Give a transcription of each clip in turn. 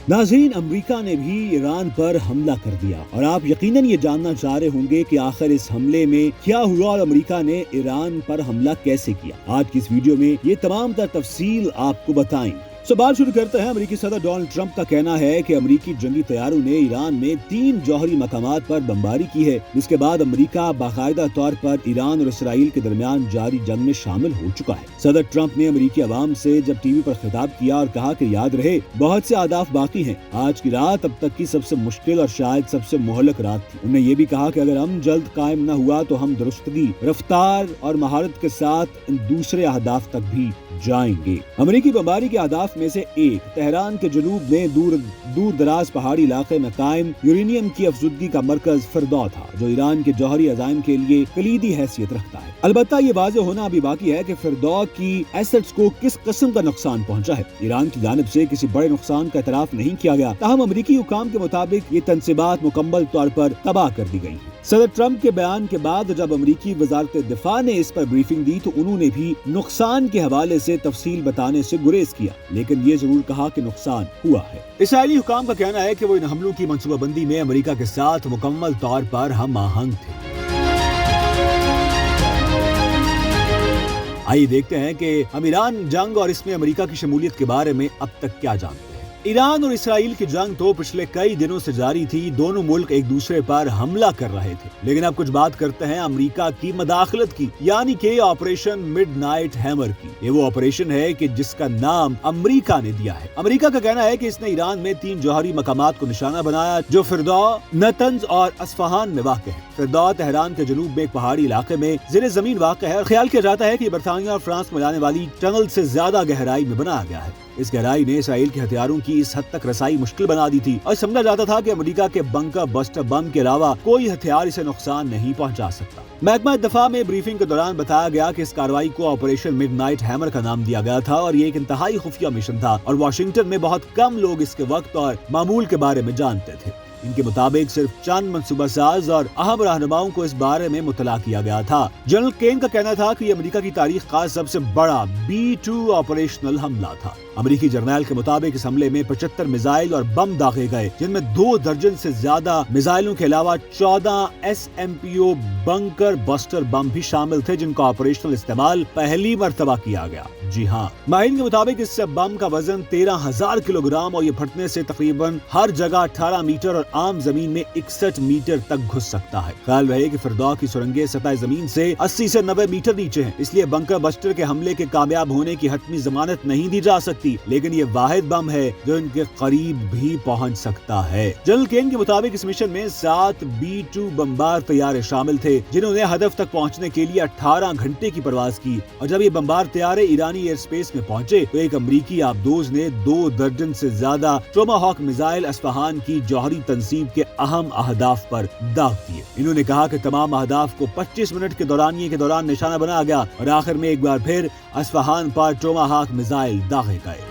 ناظرین، امریکہ نے بھی ایران پر حملہ کر دیا اور آپ یقیناً یہ جاننا چاہ رہے ہوں گے کہ آخر اس حملے میں کیا ہوا اور امریکہ نے ایران پر حملہ کیسے کیا۔ آج کی اس ویڈیو میں یہ تمام تفصیل آپ کو بتائیں۔ بات شروع کرتے ہیں۔ امریکی صدر ڈونلڈ ٹرمپ کا کہنا ہے کہ امریکی جنگی طیاروں نے ایران میں 3 جوہری مقامات پر بمباری کی ہے، جس کے بعد امریکہ باقاعدہ طور پر ایران اور اسرائیل کے درمیان جاری جنگ میں شامل ہو چکا ہے۔ صدر ٹرمپ نے امریکی عوام سے جب ٹی وی پر خطاب کیا اور کہا کہ یاد رہے بہت سے اہداف باقی ہیں، آج کی رات اب تک کی سب سے مشکل اور شاید سب سے مہلک رات تھی۔ انہوں نے یہ بھی کہا کہ اگر ہم جلد قائم نہ ہوا تو ہم درستگی، رفتار اور مہارت کے ساتھ دوسرے اہداف تک بھی جائیں گے۔ امریکی بمباری کے اہداف میں سے ایک تہران کے جنوب میں دور دراز پہاڑی علاقے میں قائم یورینیم کی افزودگی کا مرکز فردو تھا، جو ایران کے جوہری عزائم کے لیے کلیدی حیثیت رکھتا ہے۔ البتہ یہ واضح ہونا ابھی باقی ہے کہ فردو کی ایسٹس کو کس قسم کا نقصان پہنچا ہے۔ ایران کی جانب سے کسی بڑے نقصان کا اعتراف نہیں کیا گیا، تاہم امریکی حکام کے مطابق یہ تنصیبات مکمل طور پر تباہ کر دی گئی ہیں۔ صدر ٹرمپ کے بیان کے بعد جب امریکی وزارت دفاع نے اس پر بریفنگ دی تو انہوں نے بھی نقصان کے حوالے سے تفصیل بتانے سے گریز کیا، لیکن یہ ضرور کہا کہ نقصان ہوا ہے۔ اسرائیلی حکام کا کہنا ہے کہ وہ ان حملوں کی منصوبہ بندی میں امریکہ کے ساتھ مکمل طور پر ہم آہنگ تھے۔ آئیے دیکھتے ہیں کہ ہم ایران جنگ اور اس میں امریکہ کی شمولیت کے بارے میں اب تک کیا جانتے ہیں۔ ایران اور اسرائیل کی جنگ تو پچھلے کئی دنوں سے جاری تھی، دونوں ملک ایک دوسرے پر حملہ کر رہے تھے، لیکن اب کچھ بات کرتے ہیں امریکہ کی مداخلت کی، یعنی کہ آپریشن مڈ نائٹ ہیمر کی۔ یہ وہ آپریشن ہے کہ جس کا نام امریکہ نے دیا ہے۔ امریکہ کا کہنا ہے کہ اس نے ایران میں 3 جوہری مقامات کو نشانہ بنایا جو فردو، نتنز اور اصفہان میں واقع ہے۔ فردو تہران کے جنوب میں ایک پہاڑی علاقے میں زیر زمین واقع ہے اور خیال کیا جاتا ہے کہ یہ برطانیہ اور فرانس میں جانے والی ٹنل سے زیادہ گہرائی میں بنایا گیا ہے۔ اس گہرائی نے اسرائیل کے ہتھیاروں کی اس حد تک رسائی مشکل بنا دی تھی اور سمجھا جاتا تھا کہ امریکہ کے بنکر بسٹر بم کے علاوہ کوئی ہتھیار اسے نقصان نہیں پہنچا سکتا۔ محکمہ دفاع میں بریفنگ کے دوران بتایا گیا کہ اس کارروائی کو آپریشن مڈ نائٹ ہیمر کا نام دیا گیا تھا اور یہ ایک انتہائی خفیہ مشن تھا اور واشنگٹن میں بہت کم لوگ اس کے وقت اور معمول کے بارے میں جانتے تھے۔ ان کے مطابق صرف چند منصوبہ ساز اور اہم رہنماؤں کو اس بارے میں مطلع کیا گیا تھا۔ جنرل کین کا کہنا تھا کہ یہ امریکہ کی تاریخ کا سب سے بڑا B-2 آپریشنل حملہ تھا۔ امریکی جرنیل کے مطابق اس حملے میں 75 میزائل اور بم داغے گئے، جن میں 2 درجن سے زیادہ میزائلوں کے علاوہ 14 SMPO بنکر بسٹر بم بھی شامل تھے، جن کا آپریشنل استعمال پہلی مرتبہ کیا گیا۔ جی ہاں، ماہرین کے مطابق اس بم کا وزن 13,000 کلو گرام اور یہ پھٹنے سے تقریباً ہر جگہ 18 میٹر اور عام زمین میں 61 میٹر تک گھس سکتا ہے۔ خیال رہے کہ فردو کی سرنگیں سطح زمین سے 80 سے 90 میٹر نیچے ہیں، اس لیے بنکر بسٹر کے حملے کے کامیاب ہونے کی حتمی ضمانت نہیں دی جا سکتی، لیکن یہ واحد بم ہے جو ان کے قریب بھی پہنچ سکتا ہے۔ جنرل کین کے مطابق اس مشن میں 7 B-2 بمبار طیارے شامل تھے، جنہوں نے ہدف تک پہنچنے کے لیے 18 گھنٹے کی پرواز کی، اور جب یہ بمبار طیارے ایرانی ایئر سپیس میں پہنچے تو ایک امریکی آبدوز نے 2 درجن سے زیادہ ٹوماہاک میزائل اصفہان کی جوہری تنصیب کے اہم اہداف پر داغ دیے۔ انہوں نے کہا کہ تمام اہداف کو 25 منٹ کے دوران نشانہ بنایا گیا اور آخر میں ایک بار پھر اصفہان پر ٹوماہاک میزائل داغے گئے۔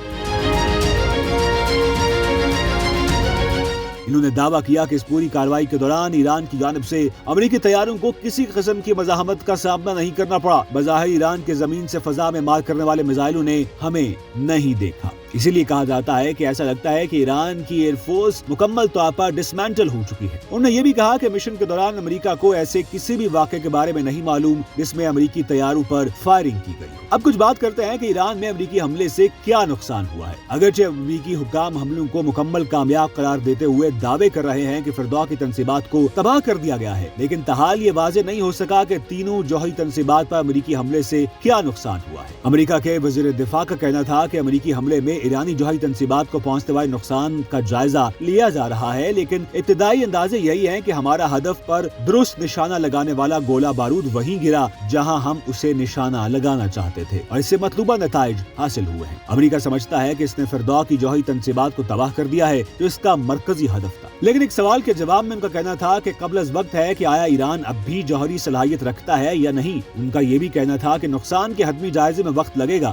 انہوں نے دعویٰ کیا کہ اس پوری کارروائی کے دوران ایران کی جانب سے امریکی طیاروں کو کسی قسم کی مزاحمت کا سامنا نہیں کرنا پڑا۔ بظاہر ایران کے زمین سے فضا میں مار کرنے والے میزائلوں نے ہمیں نہیں دیکھا۔ اسی لیے کہا جاتا ہے کہ ایسا لگتا ہے کہ ایران کی ایئر فورس مکمل طور پر ڈسمینٹل ہو چکی ہے۔ انہوں نے یہ بھی کہا کہ مشن کے دوران امریکہ کو ایسے کسی بھی واقعے کے بارے میں نہیں معلوم جس میں امریکی طیاروں پر فائرنگ کی گئی۔ اب کچھ بات کرتے ہیں کہ ایران میں امریکی حملے سے کیا نقصان ہوا ہے۔ اگرچہ امریکی حکام حملوں کو مکمل کامیاب قرار دیتے ہوئے دعوے کر رہے ہیں کہ فردو کی تنصیبات کو تباہ کر دیا گیا ہے، لیکن تاحال یہ واضح نہیں ہو سکا کہ تینوں جوہری تنصیبات پر امریکی حملے سے کیا نقصان ہوا ہے۔ امریکہ کے وزیر دفاع کا کہنا تھا کہ امریکی حملے میں ایرانی جوہری تنصیبات کو پہنچنے والے نقصان کا جائزہ لیا جا رہا ہے، لیکن ابتدائی اندازے یہی ہیں کہ ہمارا ہدف پر درست نشانہ لگانے والا گولہ بارود وہیں گرا جہاں ہم اسے نشانہ لگانا چاہتے تھے اور اس سے مطلوبہ نتائج حاصل ہوئے ہیں۔ امریکہ سمجھتا ہے کہ اس نے فردو کی جوہری تنصیبات کو تباہ کر دیا ہے جو اس کا مرکزی ہدف تھا، لیکن ایک سوال کے جواب میں ان کا کہنا تھا کہ قبل از وقت ہے کہ آیا ایران اب بھی جوہری صلاحیت رکھتا ہے یا نہیں۔ ان کا یہ بھی کہنا تھا کہ نقصان کے حتمی جائزے میں وقت لگے گا،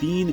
3